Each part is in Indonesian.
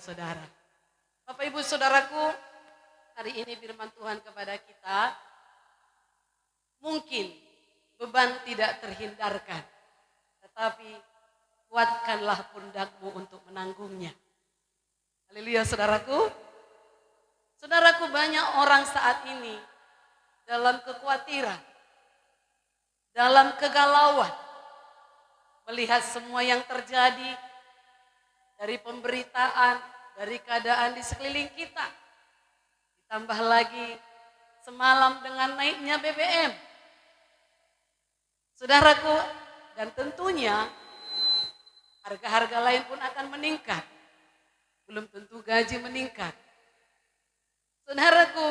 saudara. Bapak Ibu Saudaraku, hari ini firman Tuhan kepada kita, mungkin beban tidak terhindarkan, tetapi kuatkanlah pundakmu untuk menanggungnya. Haleluya saudaraku. Saudaraku, banyak orang saat ini dalam kekhawatiran, dalam kegalauan, melihat semua yang terjadi dari pemberitaan, dari keadaan di sekeliling kita. Ditambah lagi semalam dengan naiknya BBM. Saudaraku, dan tentunya harga-harga lain pun akan meningkat. Belum tentu gaji meningkat. Saudaraku,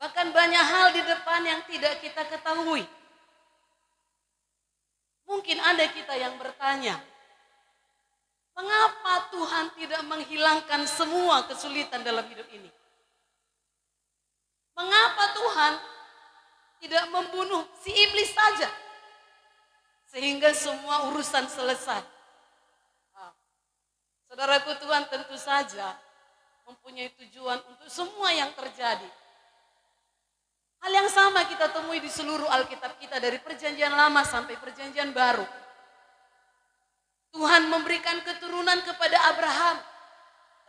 bahkan banyak hal di depan yang tidak kita ketahui. Mungkin ada kita yang bertanya, mengapa Tuhan tidak menghilangkan semua kesulitan dalam hidup ini? Mengapa Tuhan tidak membunuh si iblis saja? Sehingga semua urusan selesai. Saudaraku, Tuhan tentu saja mempunyai tujuan untuk semua yang terjadi. Hal yang sama kita temui di seluruh Alkitab kita dari perjanjian lama sampai perjanjian baru. Tuhan memberikan keturunan kepada Abraham.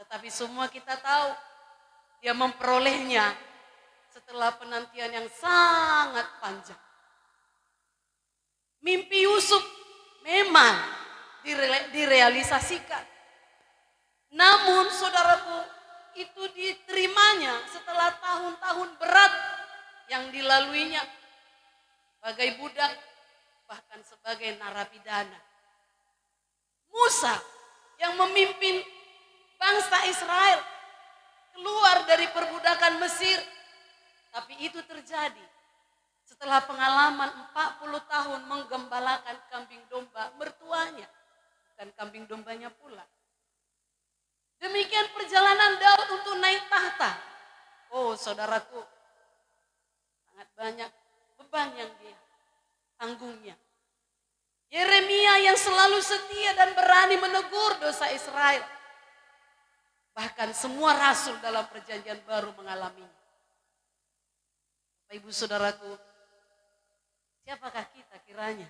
Tetapi semua kita tahu dia memperolehnya setelah penantian yang sangat panjang. Mimpi Yusuf memang direalisasikan. Namun saudaraku, itu diterimanya setelah tahun-tahun berat yang dilaluinya sebagai budak, bahkan sebagai narapidana. Musa yang memimpin bangsa Israel keluar dari perbudakan Mesir, tapi itu terjadi setelah pengalaman 40 tahun menggembalakan kambing domba mertuanya, bukan kambing dombanya pula. Demikian perjalanan Daud untuk naik tahta. Oh saudaraku, sangat banyak beban yang dia tanggungnya. Yeremia yang selalu setia dan berani menegur dosa Israel. Bahkan semua rasul dalam perjanjian baru mengalaminya. Bapak Ibu Saudaraku, siapakah kita kiranya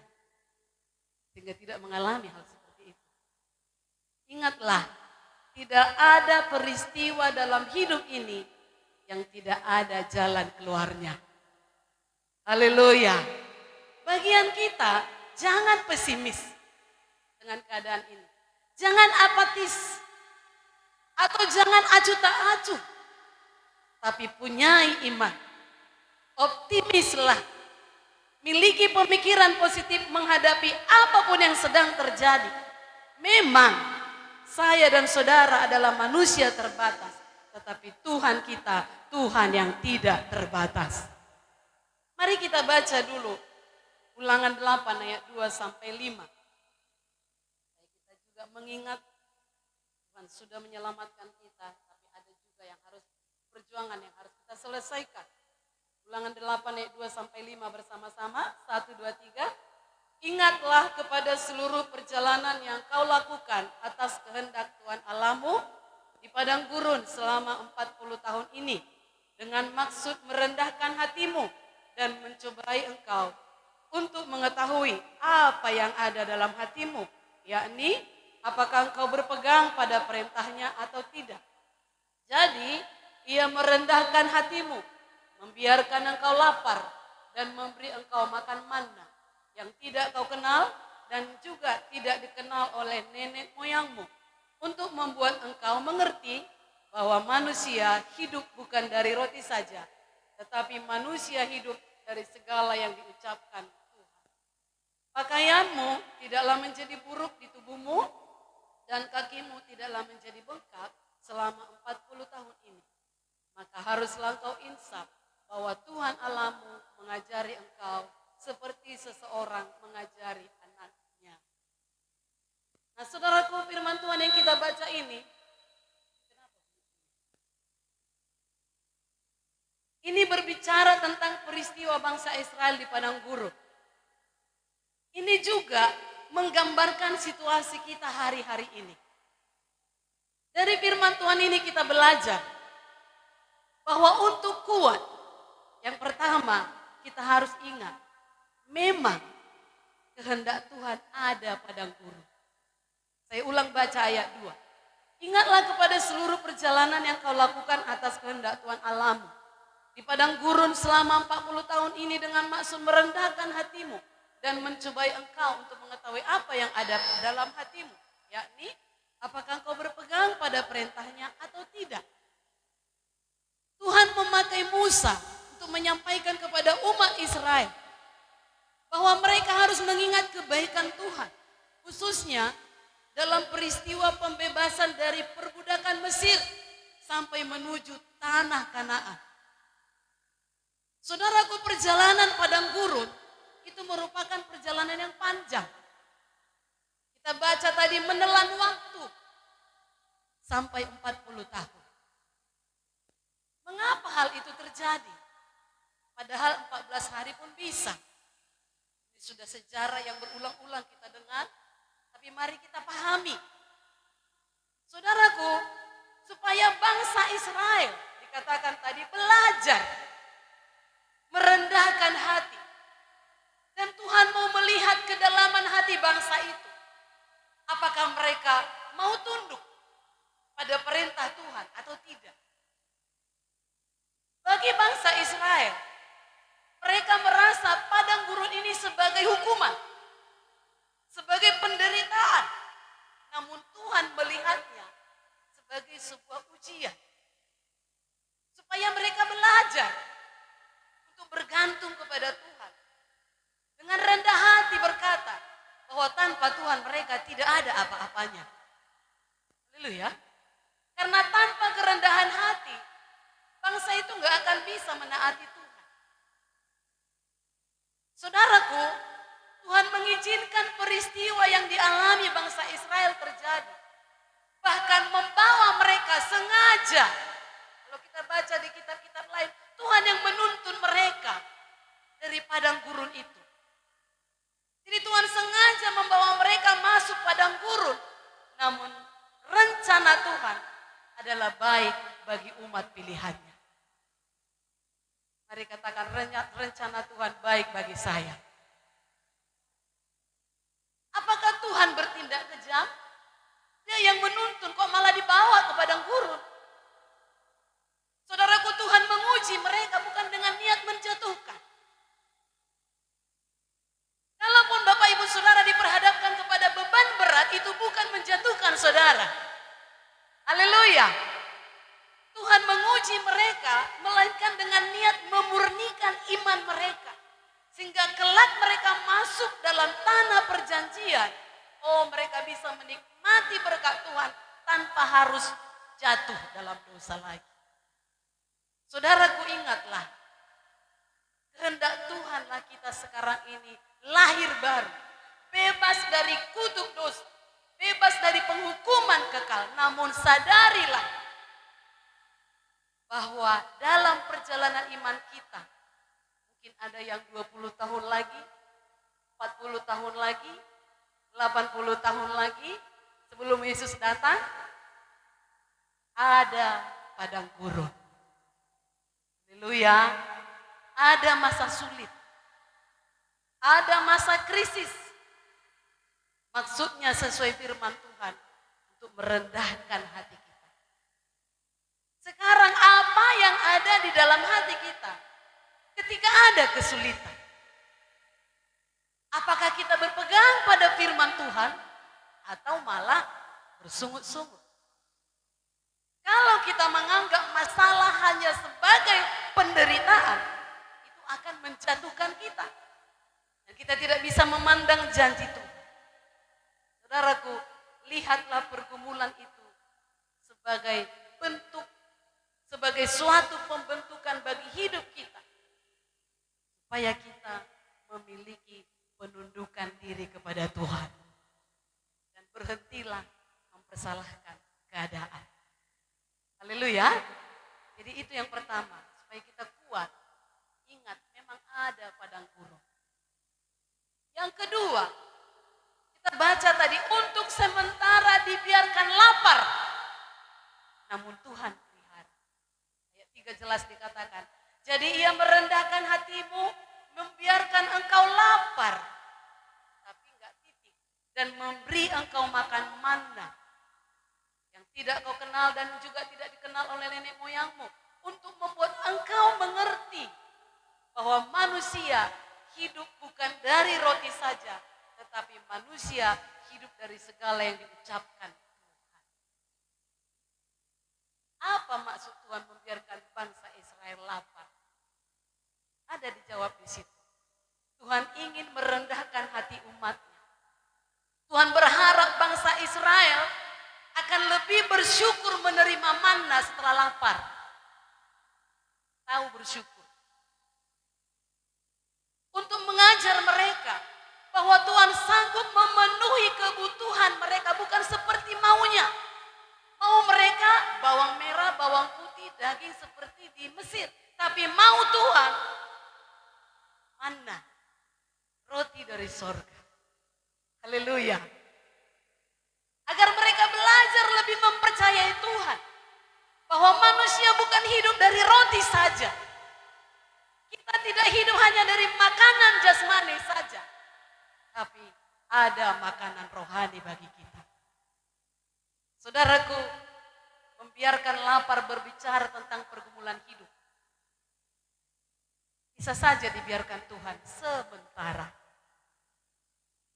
sehingga tidak mengalami hal seperti itu? Ingatlah, tidak ada peristiwa dalam hidup ini yang tidak ada jalan keluarnya. Haleluya. Bagian kita, jangan pesimis dengan keadaan ini. Jangan apatis atau jangan acuh tak acuh. Tapi punyai iman. Optimislah. Miliki pemikiran positif menghadapi apapun yang sedang terjadi. Memang saya dan saudara adalah manusia terbatas. Tetapi Tuhan kita, Tuhan yang tidak terbatas. Mari kita baca dulu Ulangan 8 ayat 2 sampai 5. Kita juga mengingat Tuhan sudah menyelamatkan kita, tapi ada juga yang harus perjuangan yang harus kita selesaikan. Ulangan 8 ayat 2 sampai 5 bersama-sama. 1, 2, 3. Ingatlah kepada seluruh perjalanan yang kau lakukan atas kehendak Tuhan Allahmu di padang gurun selama 40 tahun ini, dengan maksud merendahkan hatimu dan mencobai engkau untuk mengetahui apa yang ada dalam hatimu, yakni apakah engkau berpegang pada perintahnya atau tidak. Jadi ia merendahkan hatimu, membiarkan engkau lapar dan memberi engkau makan manna yang tidak kau kenal dan juga tidak dikenal oleh nenek moyangmu, untuk membuat engkau mengerti bahwa manusia hidup bukan dari roti saja, tetapi manusia hidup dari segala yang diucapkan Tuhan. Pakaianmu tidaklah menjadi buruk di tubuhmu dan kakimu tidaklah menjadi bengkak selama 40 tahun ini. Maka haruslah engkau insaf bahwa Tuhan Allahmu mengajari engkau seperti seseorang mengajari anaknya. Nah saudaraku, firman Tuhan yang kita baca ini berbicara tentang peristiwa bangsa Israel di padang gurun. Ini juga menggambarkan situasi kita hari-hari ini. Dari firman Tuhan ini kita belajar bahwa untuk kuat, yang pertama kita harus ingat, memang kehendak Tuhan ada padang gurun. Saya ulang baca ayat 2. Ingatlah kepada seluruh perjalanan yang kau lakukan atas kehendak Tuhan Allahmu di padang gurun selama 40 tahun ini dengan maksud merendahkan hatimu dan mencobai engkau untuk mengetahui apa yang ada dalam hatimu, yakni apakah engkau berpegang pada perintahnya atau tidak. Tuhan memakai Musa untuk menyampaikan kepada umat Israel bahwa mereka harus mengingat kebaikan Tuhan, khususnya dalam peristiwa pembebasan dari perbudakan Mesir sampai menuju tanah Kanaan. Saudaraku, perjalanan padang gurun itu merupakan perjalanan yang panjang. Kita baca tadi menelan waktu sampai 40 tahun. Mengapa hal itu terjadi? Padahal 14 hari pun bisa. Ini sudah sejarah yang berulang-ulang kita dengar. Tapi mari kita pahami, saudaraku, supaya bangsa Israel dikatakan tadi belajar merendahkan hati. Dan Tuhan mau melihat kedalaman hati bangsa itu. Apakah mereka mau tunduk pada perintah Tuhan atau tidak? Bagi bangsa Israel, mereka merasa padang gurun ini sebagai hukuman, sebagai penderitaan. Namun Tuhan melihatnya sebagai sebuah ujian. Supaya mereka belajar untuk bergantung kepada Tuhan. Dengan rendah hati berkata bahwa tanpa Tuhan mereka tidak ada apa-apanya. Haleluya. Karena tanpa kerendahan hati, bangsa itu nggak akan bisa menaati Tuhan. Saudaraku, Tuhan mengizinkan peristiwa yang dialami bangsa Israel terjadi. Bahkan membawa mereka sengaja. Kalau kita baca di kitab-kitab lain, Tuhan yang menuntun mereka dari padang gurun itu. Jadi Tuhan sengaja membawa mereka masuk padang gurun. Namun rencana Tuhan adalah baik bagi umat pilihannya. Mari katakan, rencana Tuhan baik bagi saya. Apakah Tuhan bertindak kejam? Dia yang menuntun kok malah dibawa ke padang gurun. Saudaraku, Tuhan menguji mereka bukan dengan niat menjatuhkan. Kalaupun Bapak Ibu Saudara diperhadapkan kepada beban berat, itu bukan menjatuhkan saudara. Haleluya. Tuhan menguji mereka melainkan dengan niat memurnikan iman mereka. Sehingga kelak mereka masuk dalam tanah perjanjian. Oh, mereka bisa menikmati berkat Tuhan tanpa harus jatuh dalam dosa lagi. Saudaraku, ingatlah, kehendak Tuhanlah kita sekarang ini lahir baru, bebas dari kutuk dosa, bebas dari penghukuman kekal. Namun sadarilah bahwa dalam perjalanan iman kita, mungkin ada yang 20 tahun lagi, 40 tahun lagi, 80 tahun lagi sebelum Yesus datang, ada padang gurun. Haleluya. Ada masa sulit. Ada masa krisis. Maksudnya sesuai firman Tuhan untuk merendahkan hati kita. Sekarang apa yang ada di dalam hati kita ketika ada kesulitan? Apakah kita berpegang pada firman Tuhan atau malah bersungut-sungut? Kalau kita menganggap masalah hanya sebagai penderitaan, itu akan menjatuhkan kita. Dan kita tidak bisa memandang janji Tuhan. Saudaraku, lihatlah pergumulan itu sebagai bentuk, sebagai suatu pembentukan bagi hidup kita. Supaya kita memiliki penundukan diri kepada Tuhan. Dan berhentilah mempersalahkan keadaan. Haleluya. Jadi itu yang pertama, supaya kita kuat. Ingat, memang ada padang gurun. Yang kedua, kita baca tadi, untuk sementara dibiarkan lapar jelas dikatakan. Jadi ia merendahkan hatimu, membiarkan engkau lapar, tapi enggak titik. Dan memberi engkau makan manna yang tidak kau kenal dan juga tidak dikenal oleh nenek moyangmu. Untuk membuat engkau mengerti bahwa manusia hidup bukan dari roti saja, tetapi manusia hidup dari segala yang diucapkan Tuhan. Apa maksud Tuhan membiarkan bangsa Israel lapar? Ada dijawab di situ. Tuhan ingin merendahkan hati umatnya. Tuhan berharap bangsa Israel akan lebih bersyukur menerima manna setelah lapar. Tahu bersyukur. Untuk mengajar mereka bahwa Tuhan sanggup memenuhi kebutuhan mereka, bukan seperti maunya. Mau mereka bawang merah, bawang putih, daging seperti di Mesir. Tapi mau Tuhan manna, roti dari sorga. Haleluya. Agar mereka belajar lebih mempercayai Tuhan. Bahwa manusia bukan hidup dari roti saja. Kita tidak hidup hanya dari makanan jasmani saja. Tapi ada makanan rohani bagi kita. Saudaraku, membiarkan lapar berbicara tentang pergumulan hidup. Bisa saja dibiarkan Tuhan sementara.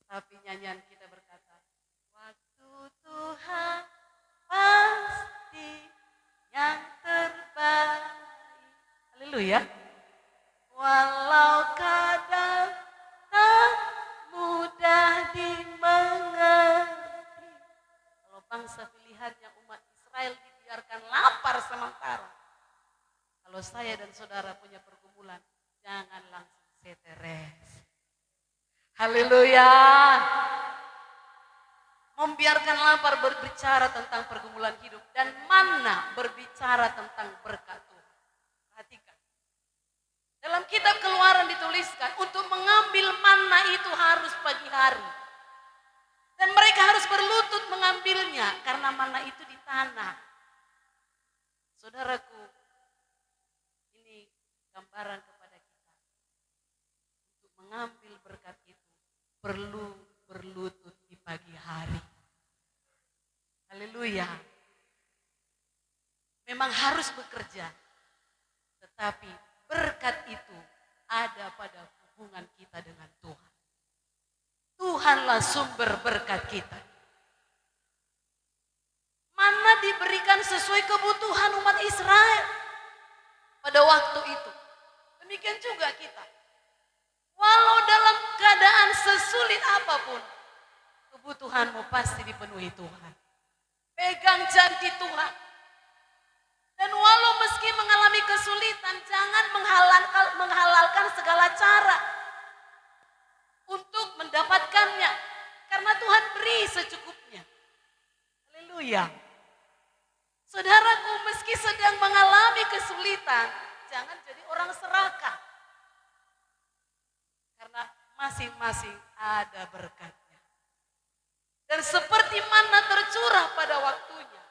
Tapi nyanyian kita berkata, waktu Tuhan pasti yang terbaik. Haleluya. Walau kadang tak mudah dimengerti. Kalau bangsa pilihannya umat Israel dibiarkan lapar sementara. Kalau saya dan saudara punya pergumulan, jangan langsung seteres. Haleluya. Membiarkan lapar berbicara tentang pergumulan hidup. Dan manna berbicara tentang berkat Tuhan. Perhatikan. Dalam kitab Keluaran dituliskan, untuk mengambil manna itu harus pagi hari. Dan mereka harus berlutut mengambilnya, karena manna itu di tanah. Saudaraku, ini gambaran kepada kita. Untuk mengambil berkat itu, perlu berlutut di pagi hari. Haleluya. Memang harus bekerja. Tetapi berkat itu ada pada hubungan kita dengan Tuhan. Tuhanlah sumber berkat kita. Manna diberikan sesuai kebutuhan umat Israel pada waktu itu. Demikian juga kita. Walau dalam keadaan sesulit apapun, kebutuhanmu pasti dipenuhi Tuhan. Pegang janji Tuhan. Dan walau meski mengalami kesulitan, jangan menghalalkan segala cara untuk mendapatkannya. Karena Tuhan beri secukupnya. Haleluya. Saudaraku, meski sedang mengalami kesulitan, jangan jadi orang serakah. Karena masing-masing ada berkatnya. Dan seperti manna tercurah pada waktunya,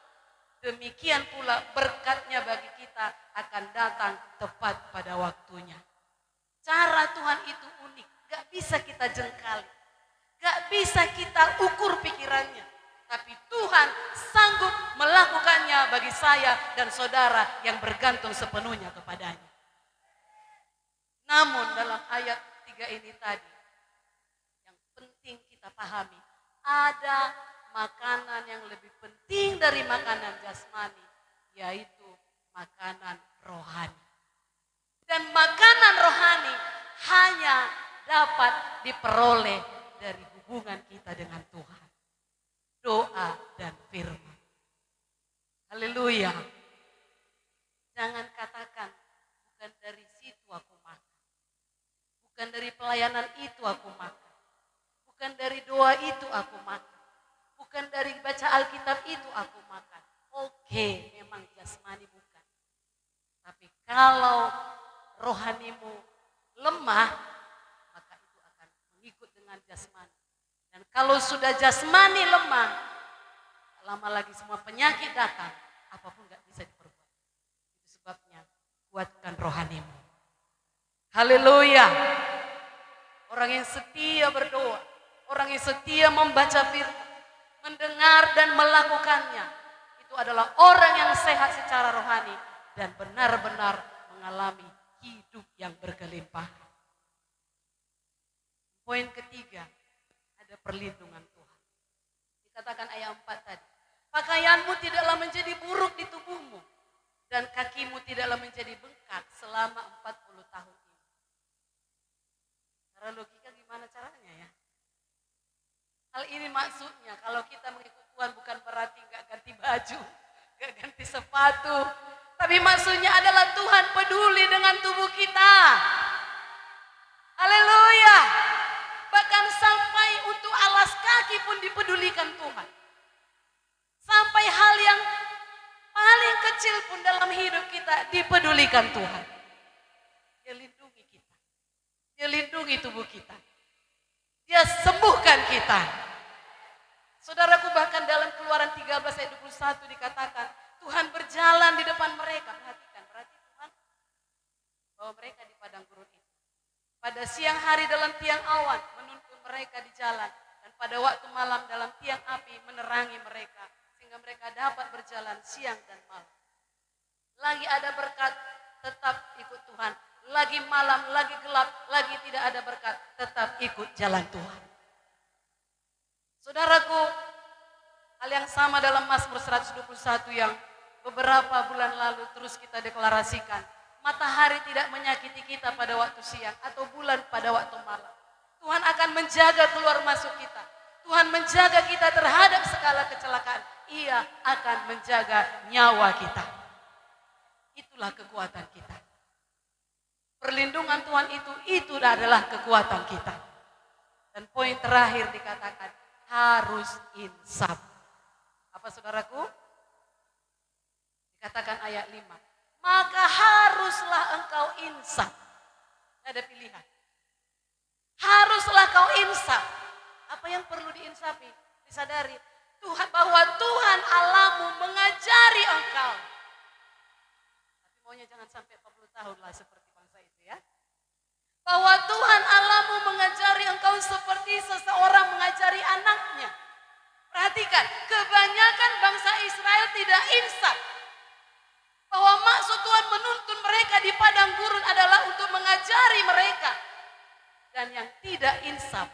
demikian pula berkatnya bagi kita akan datang tepat pada waktunya. Cara Tuhan itu unik, gak bisa kita jengkali, gak bisa kita ukur pikirannya. Tapi Tuhan sanggup melakukannya bagi saya dan saudara yang bergantung sepenuhnya kepadanya. Namun dalam ayat 3 ini tadi, yang penting kita pahami, ada makanan yang lebih penting dari makanan jasmani, yaitu makanan rohani. Dan makanan rohani hanya dapat diperoleh dari hubungan kita dengan Tuhan. Doa dan firman. Haleluya. Jangan katakan, bukan dari situ aku makan. Bukan dari pelayanan itu aku makan. Bukan dari doa itu aku makan. Bukan dari baca Alkitab itu aku makan. Oke, memang jasmani bukan. Tapi kalau rohanimu lemah, maka itu akan mengikut dengan jasmani. Dan kalau sudah jasmani lemah, lama lagi semua penyakit datang, apapun gak bisa diperbuat. Itu sebabnya rohanimu. Haleluya. Orang yang setia berdoa, orang yang setia membaca firman, mendengar dan melakukannya, itu adalah orang yang sehat secara rohani dan benar-benar mengalami hidup yang berkelimpahan. Poin ketiga, ada perlindungan Tuhan. Dikatakan ayat 4 tadi, pakaianmu tidaklah menjadi buruk di tubuhmu dan kakimu tidaklah menjadi bengkak selama 40 tahun ini. Cara logika gimana caranya ya? Hal ini maksudnya kalau kita mengikut Tuhan bukan berarti gak ganti baju, gak ganti sepatu. Tapi maksudnya adalah Tuhan peduli dengan tubuh kita. Haleluya. Bahkan sampai untuk alas kaki pun dipedulikan Tuhan. Sampai hal yang paling kecil pun dalam hidup kita dipedulikan Tuhan. Dia lindungi kita. Dia lindungi tubuh kita. Dia sembuhkan kita. Saudaraku, bahkan dalam Keluaran 13 ayat 21 dikatakan Tuhan berjalan di depan mereka. Perhatikan, berarti Tuhan bawa mereka di padang gurun itu. Pada siang hari dalam tiang awan menuntun mereka di jalan. Dan pada waktu malam dalam tiang api menerangi mereka. Sehingga mereka dapat berjalan siang dan malam. Lagi ada berkat, tetap ikut Tuhan. Lagi malam, lagi gelap, lagi tidak ada berkat, tetap ikut jalan Tuhan. Saudaraku, hal yang sama dalam Mazmur 121 yang beberapa bulan lalu terus kita deklarasikan. Matahari tidak menyakiti kita pada waktu siang atau bulan pada waktu malam. Tuhan akan menjaga keluar masuk kita. Tuhan menjaga kita terhadap segala kecelakaan. Ia akan menjaga nyawa kita. Itulah kekuatan kita. Perlindungan Tuhan itu adalah kekuatan kita. Dan poin terakhir dikatakan harus insaf. Apa saudaraku? Dikatakan ayat 5. Maka haruslah engkau insaf. Ada pilihan. Haruslah kau insaf. Apa yang perlu diinsafi? Disadari Tuhan bahwa Tuhan Allahmu mengajari engkau. Tapi maunya jangan sampai 40 tahun lah seperti bangsa itu ya. Bahwa Tuhan Allahmu mengajari engkau seperti seseorang mengajari anaknya. Perhatikan, kebanyakan bangsa Israel tidak insaf. Bahwa maksud Tuhan menuntun mereka di padang gurun adalah untuk mengajari mereka. Dan yang tidak insaf,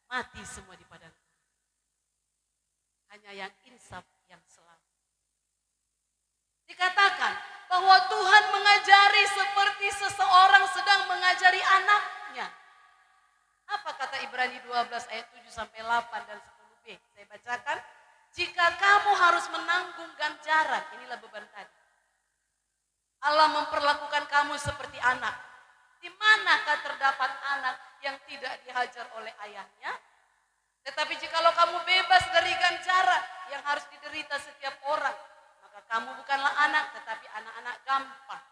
mati semua di padang gurun. Hanya yang insaf yang selamat. Dikatakan bahwa Tuhan mengajari seperti seseorang sedang mengajari anaknya. Apa kata Ibrani 12 ayat 7 sampai 8 dan 10b? Saya bacakan. Jika kamu harus menanggung ganjaran, inilah beban tadi. Allah memperlakukan kamu seperti anak. Di manakah terdapat anak yang tidak dihajar oleh ayahnya? Tetapi jikalau kamu bebas dari ganjaran yang harus diderita setiap orang, maka kamu bukanlah anak, tetapi anak-anak gampang.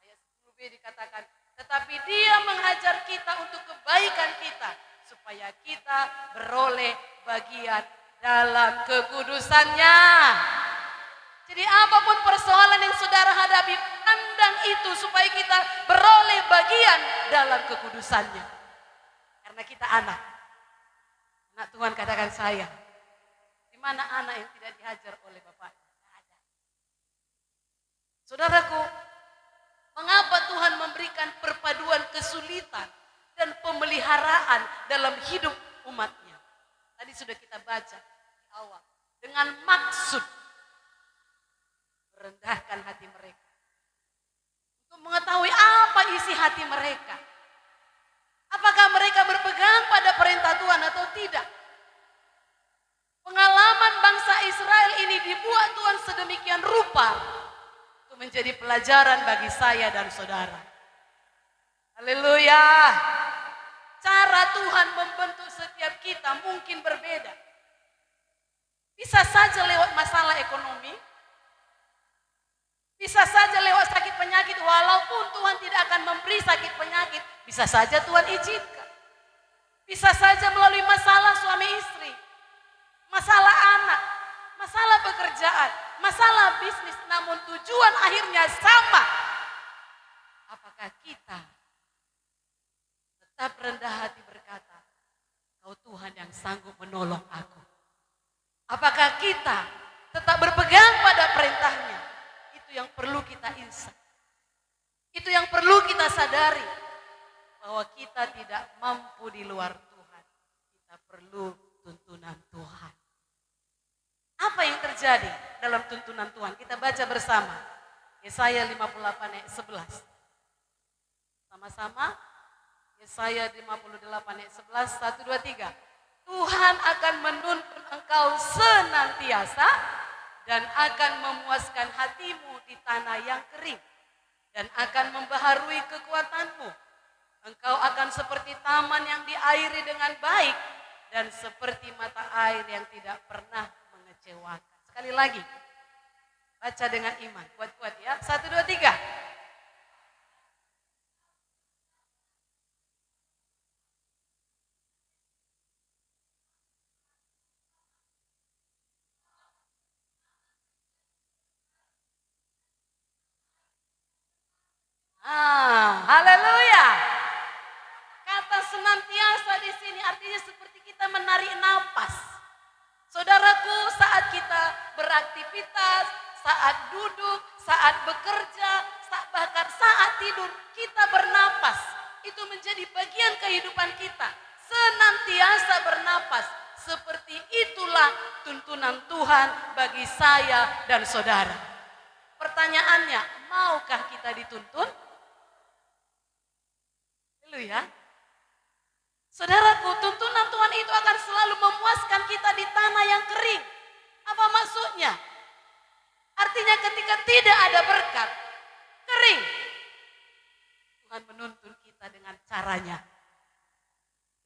Ayat 10b dikatakan, tetapi dia menghajar kita untuk kebaikan kita, supaya kita beroleh bagian dalam kekudusannya. Jadi apapun persoalan yang saudara hadapi, pandang itu supaya kita beroleh bagian dalam kekudusannya. Karena kita anak. Anak Tuhan katakan saya. Di mana anak yang tidak dihajar oleh bapaknya? Tidak ada. Saudaraku, mengapa Tuhan memberikan perpaduan kesulitan dan pemeliharaan dalam hidup umatnya? Tadi sudah kita baca di awal. Dengan maksud merendahkan hati mereka. Untuk mengetahui apa isi hati mereka. Apakah mereka berpegang pada perintah Tuhan atau tidak? Pengalaman bangsa Israel ini dibuat Tuhan sedemikian rupa untuk menjadi pelajaran bagi saya dan saudara. Haleluya. Cara Tuhan membentuk setiap kita mungkin berbeda. Bisa saja lewat masalah ekonomi. Bisa saja lewat sakit penyakit, walaupun Tuhan tidak akan memberi sakit penyakit, bisa saja Tuhan izinkan. Bisa saja melalui masalah suami istri, masalah anak, masalah pekerjaan, masalah bisnis, namun tujuan akhirnya sama. apakah kita tetap rendah hati berkata, Kau Tuhan yang sanggup menolong aku? Apakah kita tetap berpegang pada perintahnya? Itu yang perlu kita ingat. Itu yang perlu kita sadari. Bahwa kita tidak mampu di luar Tuhan. Kita perlu tuntunan Tuhan. Apa yang terjadi dalam tuntunan Tuhan? Kita baca bersama. Yesaya 58 ayat 11. Sama-sama. Yesaya 58 ayat 11. 1, 2, 3. Tuhan akan menuntun engkau senantiasa dan akan memuaskan hatimu di tanah yang kering dan akan membaharui kekuatanmu. Engkau akan seperti taman yang diairi dengan baik dan seperti mata air yang tidak pernah mengecewakan. Sekali lagi, baca dengan iman, kuat-kuat ya. 1, 2, 3. Haleluya. Kata senantiasa di sini artinya seperti kita menarik napas. Saudaraku, saat kita beraktivitas, saat duduk, saat bekerja, bahkan saat tidur, kita bernapas. Itu menjadi bagian kehidupan kita. Senantiasa bernapas. Seperti itulah tuntunan Tuhan bagi saya dan saudara. Pertanyaannya, maukah kita dituntun? Haleluya. Saudaraku, tuntunan Tuhan itu akan selalu memuaskan kita di tanah yang kering. Apa maksudnya? Artinya ketika tidak ada berkat, kering. Tuhan menuntun kita dengan caranya.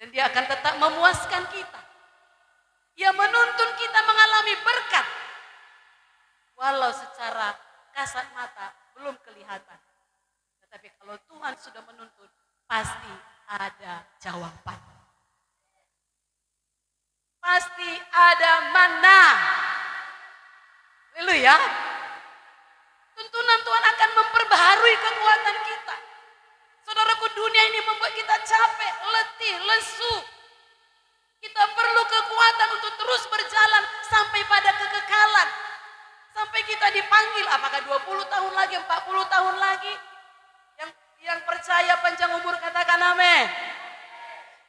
Dan dia akan tetap memuaskan kita. Dia menuntun kita mengalami berkat. Walau secara kasat mata belum kelihatan. Tetapi kalau Tuhan sudah menuntun, pasti ada jawaban. Pasti ada mana. Haleluya. Tuntunan Tuhan akan memperbaharui kekuatan kita. Saudaraku, dunia ini membuat kita capek, letih, lesu. Kita perlu kekuatan untuk terus berjalan sampai pada kekekalan. Sampai kita dipanggil, apakah 20 tahun lagi, 40 tahun lagi. Yang percaya panjang umur katakan amin.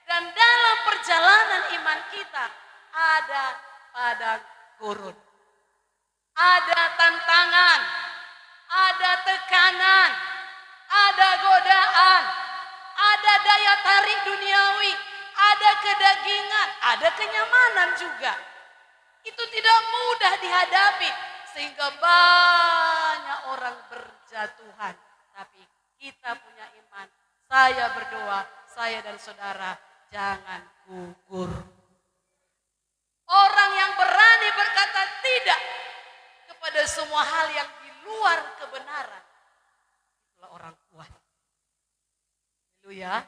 Dan dalam perjalanan iman kita ada padang gurun. Ada tantangan, ada tekanan, ada godaan, ada daya tarik duniawi, ada kedagingan, ada kenyamanan juga. Itu tidak mudah dihadapi sehingga banyak orang berjatuhan. Tapi kita punya iman. Saya berdoa, saya dan saudara jangan gugur. Orang yang berani berkata tidak kepada semua hal yang di luar kebenaran, itulah orang kuat. Haleluya.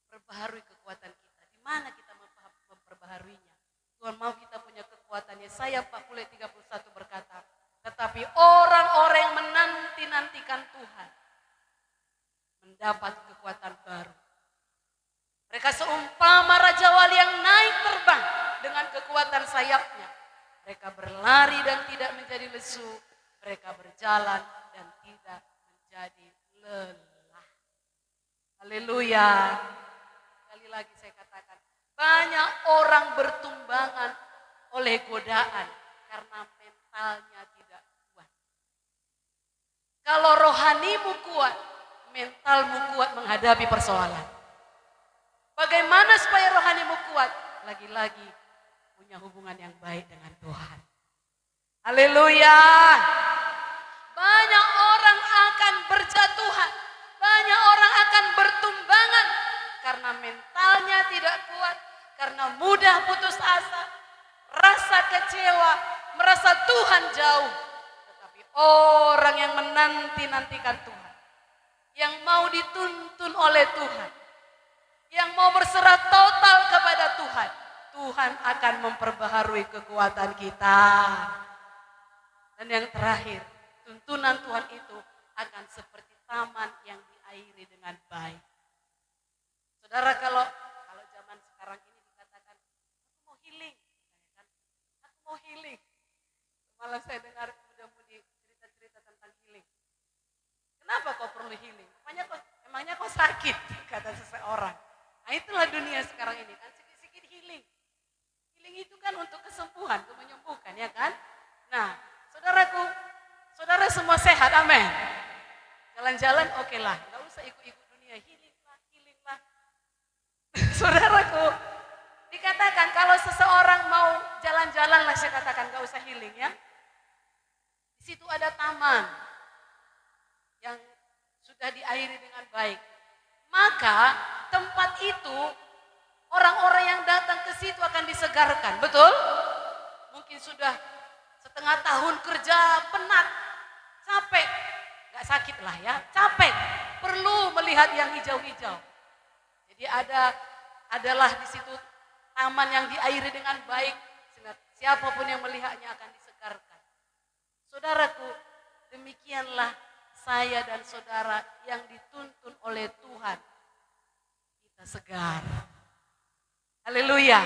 Perbaharui kekuatan kita. Di mana kita memperbaharuinya? Tuhan mau kita punya kekuatan. Yesaya 40:31 berkata, tetapi orang-orang yang menanti-nantikan Tuhan mendapat kekuatan baru. Mereka seumpama Raja Wali yang naik terbang dengan kekuatan sayapnya. Mereka berlari dan tidak menjadi lesu. Mereka berjalan dan tidak menjadi lelah. Haleluya. Sekali lagi saya katakan, banyak orang bertumbangan oleh godaan karena mentalnya tidak kuat. Kalau rohanimu kuat, mentalmu kuat menghadapi persoalan. Bagaimana supaya rohanimu kuat? Lagi-lagi punya hubungan yang baik dengan Tuhan. Haleluya. Banyak orang akan berjatuhan. Banyak orang akan bertumbangan karena mentalnya tidak kuat, karena mudah putus asa, rasa kecewa, merasa Tuhan jauh. Tetapi orang yang menanti-nantikan Tuhan, yang mau dituntun oleh Tuhan, yang mau berserah total kepada Tuhan, Tuhan akan memperbaharui kekuatan kita. Dan yang terakhir, tuntunan Tuhan itu akan seperti taman yang diairi dengan baik. Saudara, kalau zaman sekarang ini dikatakan, aku mau healing, kan? Aku mau healing. Malah saya dengar muda-mudi cerita-cerita tentang healing. Kenapa kau perlu healing? Emangnya kau sakit, kata seseorang. Nah itulah dunia sekarang ini kan, sedikit-sedikit healing. Healing itu kan untuk kesembuhan, untuk menyembuhkan, ya kan? Nah, saudaraku, saudara semua sehat, amin. Jalan-jalan oke lah, nggak usah ikut-ikut dunia, healing lah. Saudaraku, dikatakan kalau seseorang mau jalan-jalan lah, saya katakan nggak usah healing ya. Di situ ada taman yang sudah diairi dengan baik. Maka tempat itu orang-orang yang datang ke situ akan disegarkan, betul? Mungkin sudah setengah tahun kerja penat, capek, nggak sakit lah ya, capek, perlu melihat yang hijau-hijau. Jadi adalah di situ taman yang diairi dengan baik, sehingga siapapun yang melihatnya akan disegarkan. Saudaraku, demikianlah saya dan saudara yang dituntun oleh Tuhan. Kita segar. Haleluya.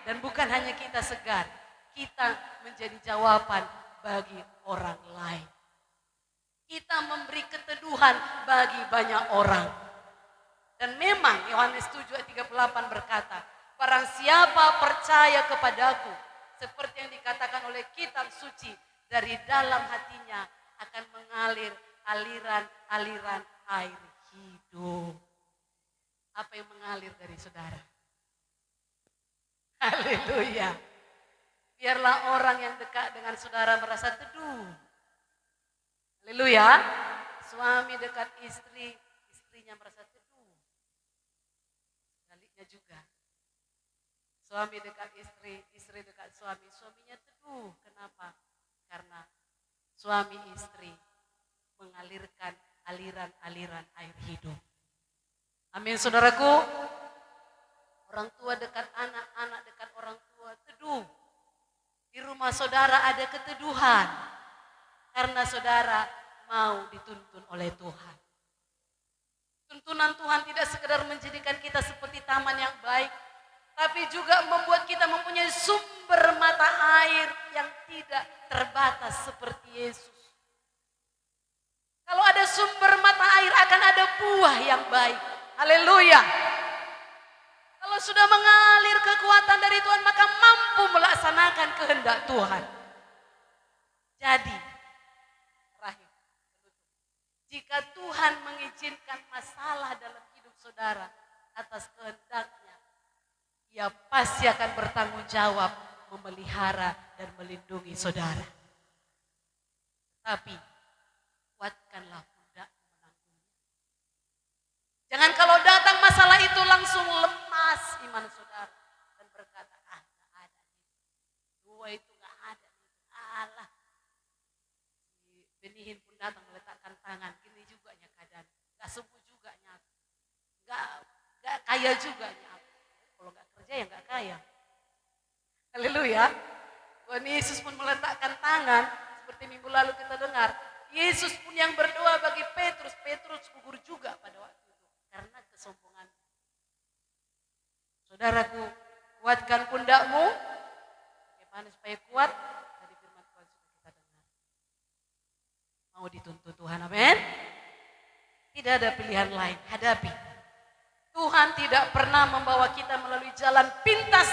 Dan bukan hanya kita segar, kita menjadi jawaban bagi orang lain. Kita memberi keteduhan bagi banyak orang. Dan memang Yohanes 7 ayat 38 berkata, barang siapa percaya kepadaku, seperti yang dikatakan oleh kitab suci, dari dalam hatinya akan mengalir aliran-aliran air hidup. Apa yang mengalir dari saudara? Haleluya. Biarlah orang yang dekat dengan saudara merasa teduh. Haleluya. Suami dekat istri, istrinya merasa teduh. Sebaliknya juga. Suami dekat istri, istri dekat suami, suaminya teduh. Kenapa? Karena suami istri mengalirkan aliran-aliran air hidup. Amin, saudaraku. Orang tua dekat anak, anak dekat orang tua, teduh. Di rumah saudara ada keteduhan. Karena saudara mau dituntun oleh Tuhan. Tuntunan Tuhan tidak sekedar menjadikan kita seperti taman yang baik, tapi juga membuat kita mempunyai sumber mata air yang tidak terbatas seperti Yesus. Kalau ada sumber mata air akan ada buah yang baik. Haleluya. Kalau sudah mengalir kekuatan dari Tuhan, maka mampu melaksanakan kehendak Tuhan. Jadi, terakhir, jika Tuhan mengizinkan masalah dalam hidup saudara atas kehendaknya, Ia pasti akan bertanggung jawab memelihara dan melindungi saudara. Tapi, kuatkanlah pundakmu menanggungnya. Jangan kalau datang masalah itu langsung lepas iman saudara dan berkata, nggak ada. Dua itu nggak ada. Allah. Si Benihin pun datang meletakkan tangan. Gini juga keadaan. Nggak sembuh juga nyata. Nggak kaya juga nyata. Kalau nggak kerja ya nggak kaya. Haleluya. Tuhan Yesus pun meletakkan tangan. Seperti minggu lalu kita dengar. Yesus pun yang berdoa bagi Petrus. Petrus gugur juga pada waktu itu. Karena kesombongan. Saudaraku, kuatkan pundakmu. Bagaimana supaya kuat? Dari firman Tuhan sudah kita dengar. Mau dituntut Tuhan, amin? Tidak ada pilihan lain, hadapi. Tuhan tidak pernah membawa kita melalui jalan pintas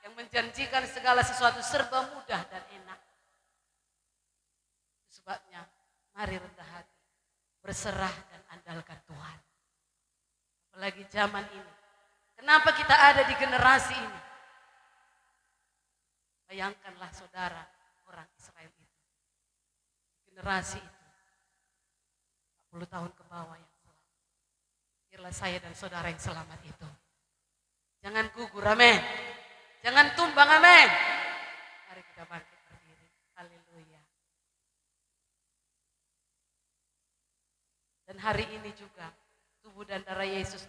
yang menjanjikan segala sesuatu serba mudah dan enak. Sebabnya, mari rendah hati, berserah dan andalkan Tuhan. Apalagi zaman ini. Kenapa kita ada di generasi ini? Bayangkanlah saudara, orang Israel itu. Generasi itu. 40 tahun ke bawah yang selamat. Biarlah saya dan saudara yang selamat itu. Jangan gugur, amin. Jangan tumbang, amin. Mari kita bangkit berdiri. Haleluya. Dan hari ini juga tubuh dan darah Yesus